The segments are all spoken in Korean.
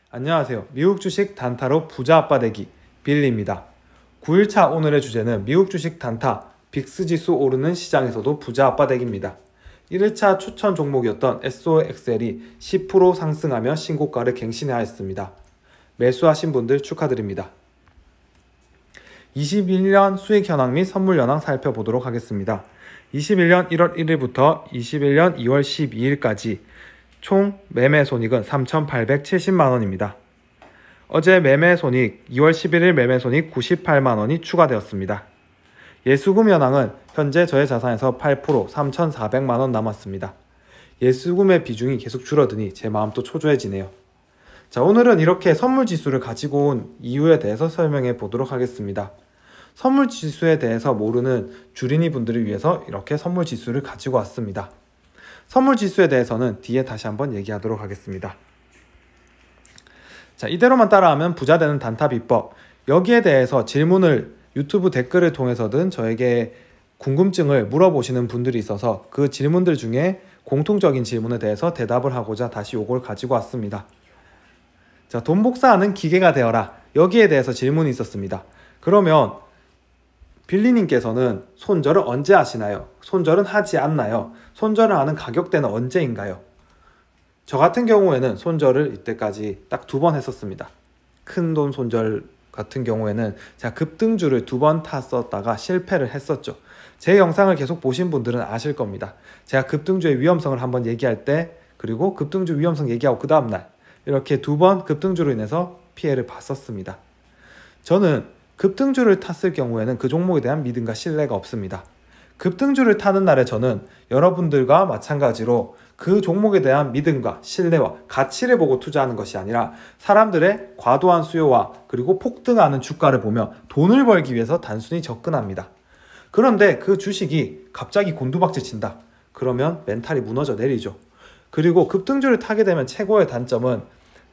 안녕하세요. 미국 주식 단타로 부자 아빠 되기 빌리입니다. 9일차 오늘의 주제는 미국 주식 단타 빅스 지수 오르는 시장에서도 부자 아빠 되기입니다. 1일차 추천 종목이었던 SOXL이 10% 상승하며 신고가를 갱신하였습니다. 매수하신 분들 축하드립니다. 21년 수익 현황 및 선물 현황 살펴보도록 하겠습니다. 21년 1월 1일부터 21년 2월 12일까지 총 매매 손익은 3,870만원입니다. 어제 매매 손익 2월 11일 매매 손익 98만원이 추가되었습니다. 예수금 현황은 현재 저의 자산에서 8% 3,400만원 남았습니다. 예수금의 비중이 계속 줄어드니 제 마음도 초조해지네요. 자, 오늘은 이렇게 선물 지수를 가지고 온 이유에 대해서 설명해 보도록 하겠습니다. 선물 지수에 대해서 모르는 주린이 분들을 위해서 이렇게 선물 지수를 가지고 왔습니다. 선물 지수에 대해서는 뒤에 다시 한번 얘기하도록 하겠습니다. 자, 이대로만 따라하면 부자 되는 단타 비법, 여기에 대해서 질문을 유튜브 댓글을 통해서든 저에게 궁금증을 물어보시는 분들이 있어서 그 질문들 중에 공통적인 질문에 대해서 대답을 하고자 다시 이걸 가지고 왔습니다. 자, 돈 복사하는 기계가 되어라, 여기에 대해서 질문이 있었습니다. 그러면 빌리님께서는 손절을 언제 하시나요? 손절은 하지 않나요? 손절을 하는 가격대는 언제인가요? 저 같은 경우에는 손절을 이때까지 딱 2번 했었습니다. 큰 돈 손절 같은 경우에는 제가 급등주를 2번 탔었다가 실패를 했었죠. 제 영상을 계속 보신 분들은 아실 겁니다. 제가 급등주의 위험성을 한번 얘기할 때, 그리고 급등주 위험성 얘기하고 그 다음날 이렇게 2번 급등주로 인해서 피해를 봤었습니다. 저는 급등주를 탔을 경우에는 그 종목에 대한 믿음과 신뢰가 없습니다. 급등주를 타는 날에 저는 여러분들과 마찬가지로 그 종목에 대한 믿음과 신뢰와 가치를 보고 투자하는 것이 아니라 사람들의 과도한 수요와 그리고 폭등하는 주가를 보며 돈을 벌기 위해서 단순히 접근합니다. 그런데 그 주식이 갑자기 곤두박질 친다. 그러면 멘탈이 무너져 내리죠. 그리고 급등주를 타게 되면 최고의 단점은,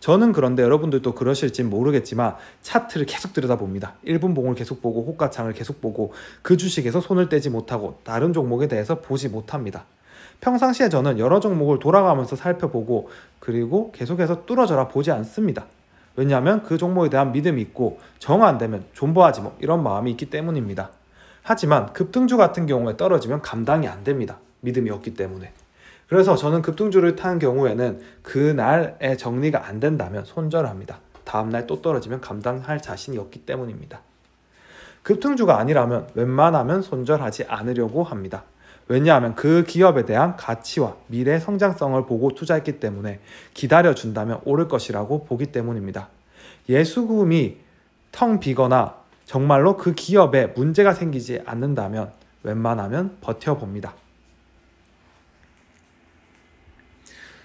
저는 그런데 여러분들도 그러실진 모르겠지만 차트를 계속 들여다봅니다. 1분 봉을 계속 보고 호가창을 계속 보고 그 주식에서 손을 떼지 못하고 다른 종목에 대해서 보지 못합니다. 평상시에 저는 여러 종목을 돌아가면서 살펴보고 그리고 계속해서 뚫어져라 보지 않습니다. 왜냐하면 그 종목에 대한 믿음이 있고 정 안되면 존버하지 뭐 이런 마음이 있기 때문입니다. 하지만 급등주 같은 경우에 떨어지면 감당이 안됩니다. 믿음이 없기 때문에. 그래서 저는 급등주를 타는 경우에는 그날에 정리가 안 된다면 손절합니다. 다음날 또 떨어지면 감당할 자신이 없기 때문입니다. 급등주가 아니라면 웬만하면 손절하지 않으려고 합니다. 왜냐하면 그 기업에 대한 가치와 미래 성장성을 보고 투자했기 때문에 기다려준다면 오를 것이라고 보기 때문입니다. 예수금이 텅 비거나 정말로 그 기업에 문제가 생기지 않는다면 웬만하면 버텨봅니다.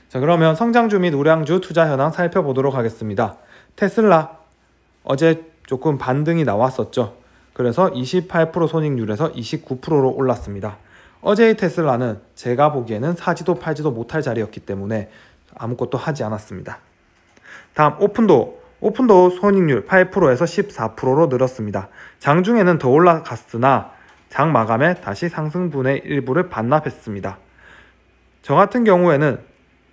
자, 그러면 성장주 및 우량주 투자 현황 살펴보도록 하겠습니다. 테슬라 어제 조금 반등이 나왔었죠. 그래서 28% 손익률에서 29%로 올랐습니다. 어제의 테슬라는 제가 보기에는 사지도 팔지도 못할 자리였기 때문에 아무것도 하지 않았습니다. 다음 오픈도 손익률 8%에서 14%로 늘었습니다. 장중에는 더 올라갔으나 장 마감에 다시 상승분의 일부를 반납했습니다. 저 같은 경우에는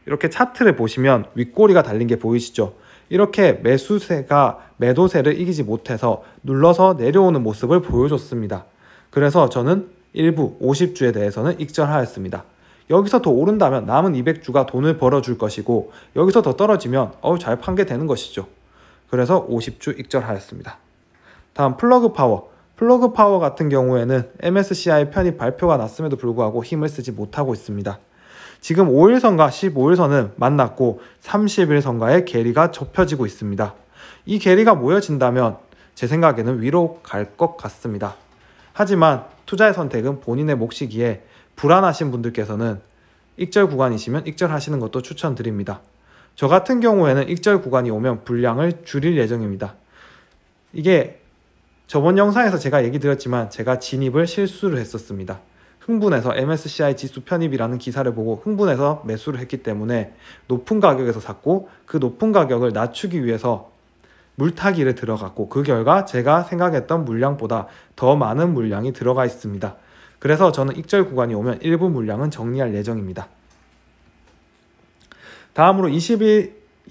이렇게 차트를 보시면 윗꼬리가 달린 게 보이시죠? 이렇게 매수세가 매도세를 이기지 못해서 눌러서 내려오는 모습을 보여줬습니다. 그래서 저는 일부 50주에 대해서는 익절하였습니다. 여기서 더 오른다면 남은 200주가 돈을 벌어줄 것이고 여기서 더 떨어지면 잘 판게 것이죠. 그래서 50주 익절하였습니다. 다음 플러그파워 같은 경우에는 MSCI 편입 발표가 났음에도 불구하고 힘을 쓰지 못하고 있습니다. 지금 5일선과 15일선은 만났고 30일선과의 괴리가 좁혀지고 있습니다. 이 괴리가 모여진다면 제 생각에는 위로 갈 것 같습니다. 하지만 투자의 선택은 본인의 몫이기에 불안하신 분들께서는 익절 구간이시면 익절하시는 것도 추천드립니다. 저 같은 경우에는 익절 구간이 오면 분량을 줄일 예정입니다. 이게 저번 영상에서 제가 얘기 드렸지만 제가 진입을 실수를 했었습니다. 흥분해서 MSCI 지수 편입이라는 기사를 보고 흥분해서 매수를 했기 때문에 높은 가격에서 샀고 그 높은 가격을 낮추기 위해서 물타기를 들어갔고 그 결과 제가 생각했던 물량보다 더 많은 물량이 들어가 있습니다. 그래서 저는 익절 구간이 오면 일부 물량은 정리할 예정입니다. 다음으로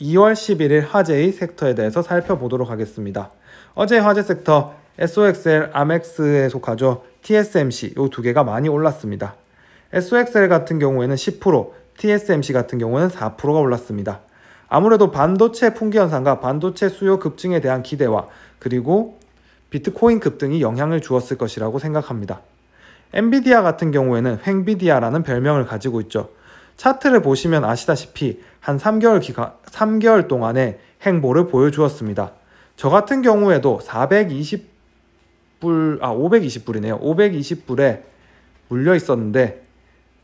2월 11일 화제의 섹터에 대해서 살펴보도록 하겠습니다. 어제 화제 섹터 SOXL, 아멕스에 속하죠. TSMC 이 두 개가 많이 올랐습니다. SOXL 같은 경우에는 10%, TSMC 같은 경우는 4%가 올랐습니다. 아무래도 반도체 품귀 현상과 반도체 수요 급증에 대한 기대와 그리고 비트코인 급등이 영향을 주었을 것이라고 생각합니다. 엔비디아 같은 경우에는 횡비디아라는 별명을 가지고 있죠. 차트를 보시면 아시다시피 한 3개월 동안의 행보를 보여주었습니다. 저 같은 경우에도 520불이네요. 520불에 물려 있었는데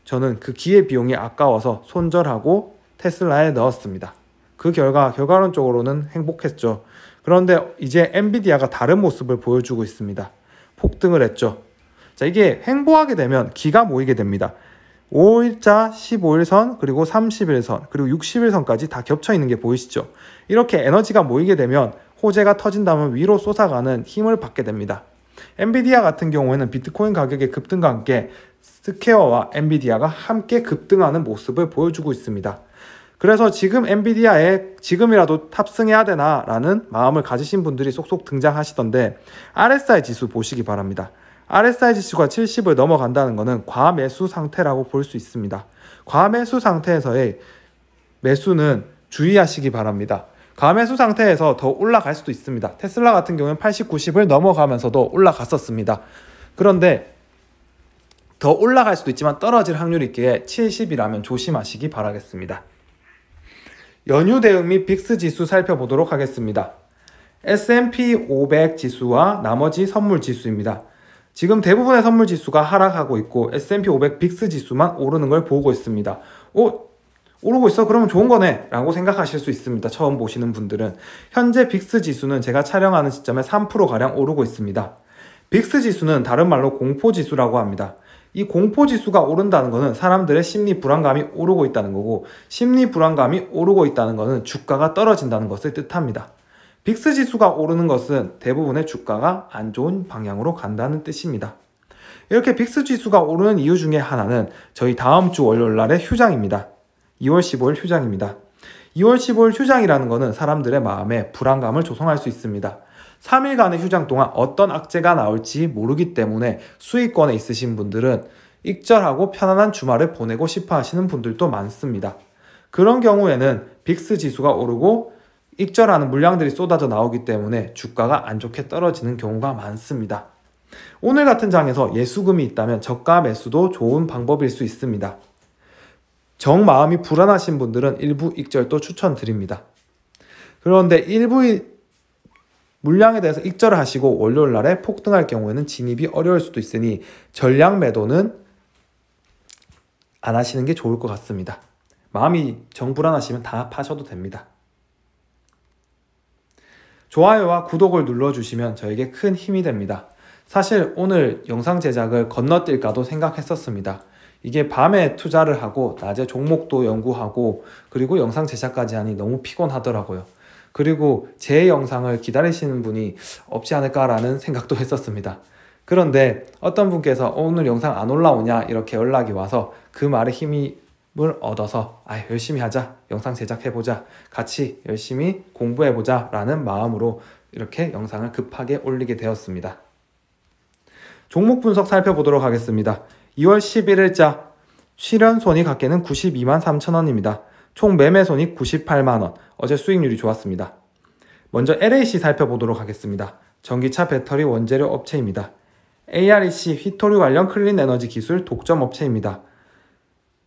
저는 그 기회비용이 아까워서 손절하고 테슬라에 넣었습니다. 그 결과론적으로는 행복했죠. 그런데 이제 엔비디아가 다른 모습을 보여주고 있습니다. 폭등을 했죠. 자, 이게 횡보하게 되면 기가 모이게 됩니다. 5일자 15일선, 그리고 30일선, 그리고 60일선까지 다 겹쳐 있는 게 보이시죠? 이렇게 에너지가 모이게 되면 호재가 터진다면 위로 솟아가는 힘을 받게 됩니다. 엔비디아 같은 경우에는 비트코인 가격의 급등과 함께 스퀘어와 엔비디아가 함께 급등하는 모습을 보여주고 있습니다. 그래서 지금 엔비디아에 지금이라도 탑승해야 되나 라는 마음을 가지신 분들이 쏙쏙 등장하시던데 RSI 지수 보시기 바랍니다. RSI 지수가 70을 넘어간다는 것은 과매수 상태라고 볼 수 있습니다. 과매수 상태에서의 매수는 주의하시기 바랍니다. 과매수 상태에서 더 올라갈 수도 있습니다. 테슬라 같은 경우는 80, 90을 넘어가면서도 올라갔었습니다. 그런데 더 올라갈 수도 있지만 떨어질 확률이 있기에 70이라면 조심하시기 바라겠습니다. 연휴 대응 및 빅스 지수 살펴보도록 하겠습니다. S&P 500 지수와 나머지 선물 지수입니다. 지금 대부분의 선물 지수가 하락하고 있고 S&P 500 빅스 지수만 오르는 걸 보고 있습니다. 오르고 있어? 그러면 좋은 거네 라고 생각하실 수 있습니다. 처음 보시는 분들은. 현재 빅스 지수는 제가 촬영하는 시점에 3%가량 오르고 있습니다. 빅스 지수는 다른 말로 공포지수라고 합니다. 이 공포지수가 오른다는 것은 사람들의 심리 불안감이 오르고 있다는 거고, 심리 불안감이 오르고 있다는 것은 주가가 떨어진다는 것을 뜻합니다. 빅스 지수가 오르는 것은 대부분의 주가가 안 좋은 방향으로 간다는 뜻입니다. 이렇게 빅스 지수가 오르는 이유 중에 하나는 저희 다음 주 월요일 날의 휴장입니다. 2월 15일 휴장입니다. 2월 15일 휴장이라는 것은 사람들의 마음에 불안감을 조성할 수 있습니다. 3일간의 휴장 동안 어떤 악재가 나올지 모르기 때문에 수익권에 있으신 분들은 익절하고 편안한 주말을 보내고 싶어 하시는 분들도 많습니다. 그런 경우에는 빅스 지수가 오르고 익절하는 물량들이 쏟아져 나오기 때문에 주가가 안 좋게 떨어지는 경우가 많습니다. 오늘 같은 장에서 예수금이 있다면 저가 매수도 좋은 방법일 수 있습니다. 정 마음이 불안하신 분들은 일부 익절도 추천드립니다. 그런데 일부 물량에 대해서 익절을 하시고 월요일 날에 폭등할 경우에는 진입이 어려울 수도 있으니 전량 매도는 안 하시는 게 좋을 것 같습니다. 마음이 정 불안하시면 다 파셔도 됩니다. 좋아요와 구독을 눌러주시면 저에게 큰 힘이 됩니다. 사실 오늘 영상 제작을 건너뛸까도 생각했었습니다. 이게 밤에 투자를 하고 낮에 종목도 연구하고 그리고 영상 제작까지 하니 너무 피곤하더라고요. 그리고 제 영상을 기다리시는 분이 없지 않을까라는 생각도 했었습니다. 그런데 어떤 분께서 오늘 영상 안 올라오냐 이렇게 연락이 와서 그 말에 힘을 얻어서 열심히 하자, 영상 제작해보자, 같이 열심히 공부해보자 라는 마음으로 이렇게 영상을 급하게 올리게 되었습니다. 종목 분석 살펴보도록 하겠습니다. 2월 11일자 실현손익 합계는 92만 3천원입니다. 총 매매손익 98만원, 어제 수익률이 좋았습니다. 먼저 LAC 살펴보도록 하겠습니다. 전기차 배터리 원재료 업체입니다. AREC 휘토류 관련 클린에너지 기술 독점 업체입니다.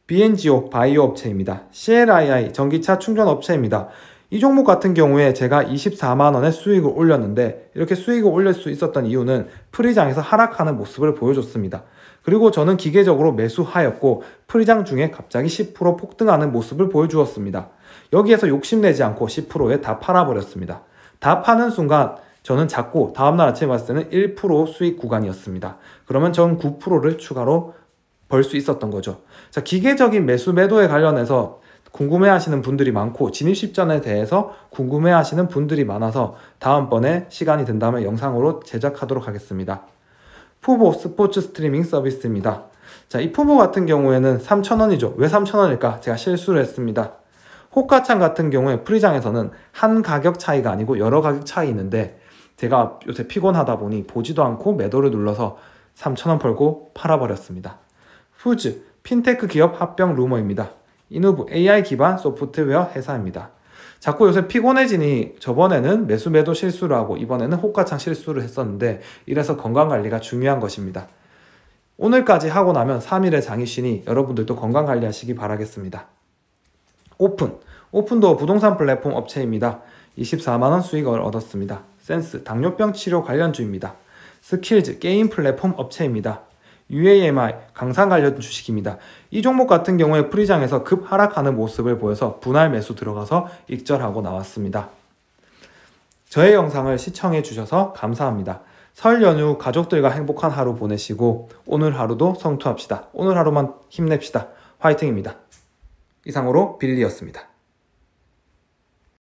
BNGO 바이오 업체입니다. CLII 전기차 충전 업체입니다. 이 종목 같은 경우에 제가 24만원의 수익을 올렸는데 이렇게 수익을 올릴 수 있었던 이유는 프리장에서 하락하는 모습을 보여줬습니다. 그리고 저는 기계적으로 매수하였고 프리장 중에 갑자기 10% 폭등하는 모습을 보여주었습니다. 여기에서 욕심내지 않고 10%에 다 팔아버렸습니다. 다 파는 순간 저는 작고 다음날 아침에 봤을 때는 1% 수익 구간이었습니다. 그러면 전 9%를 추가로 벌 수 있었던 거죠. 자, 기계적인 매수 매도에 관련해서 궁금해하시는 분들이 많고 진입 시점에 대해서 궁금해하시는 분들이 많아서 다음번에 시간이 된다면 영상으로 제작하도록 하겠습니다. 푸보 스포츠 스트리밍 서비스입니다. 자, 이 푸보 같은 경우에는 3,000원이죠. 왜 3,000원일까? 제가 실수를 했습니다. 호가창 같은 경우에 프리장에서는 한 가격 차이가 아니고 여러 가격 차이 있는데 제가 요새 피곤하다 보니 보지도 않고 매도를 눌러서 3,000원 벌고 팔아버렸습니다. 푸즈, 핀테크 기업 합병 루머입니다. 이누브, AI 기반 소프트웨어 회사입니다. 자꾸 요새 피곤해지니 저번에는 매수 매도 실수를 하고 이번에는 호가창 실수를 했었는데 이래서 건강관리가 중요한 것입니다. 오늘까지 하고 나면 3일의 장이 쉬니 여러분들도 건강관리 하시기 바라겠습니다. 오픈도어 부동산 플랫폼 업체입니다. 24만원 수익을 얻었습니다. 센스, 당뇨병 치료 관련주입니다. 스킬즈, 게임 플랫폼 업체입니다. UAMI, 강산 관련 주식입니다. 이 종목 같은 경우에 프리장에서 급 하락하는 모습을 보여서 분할 매수 들어가서 익절하고 나왔습니다. 저의 영상을 시청해 주셔서 감사합니다. 설 연휴 가족들과 행복한 하루 보내시고 오늘 하루도 성투합시다. 오늘 하루만 힘냅시다. 화이팅입니다. 이상으로 빌리였습니다.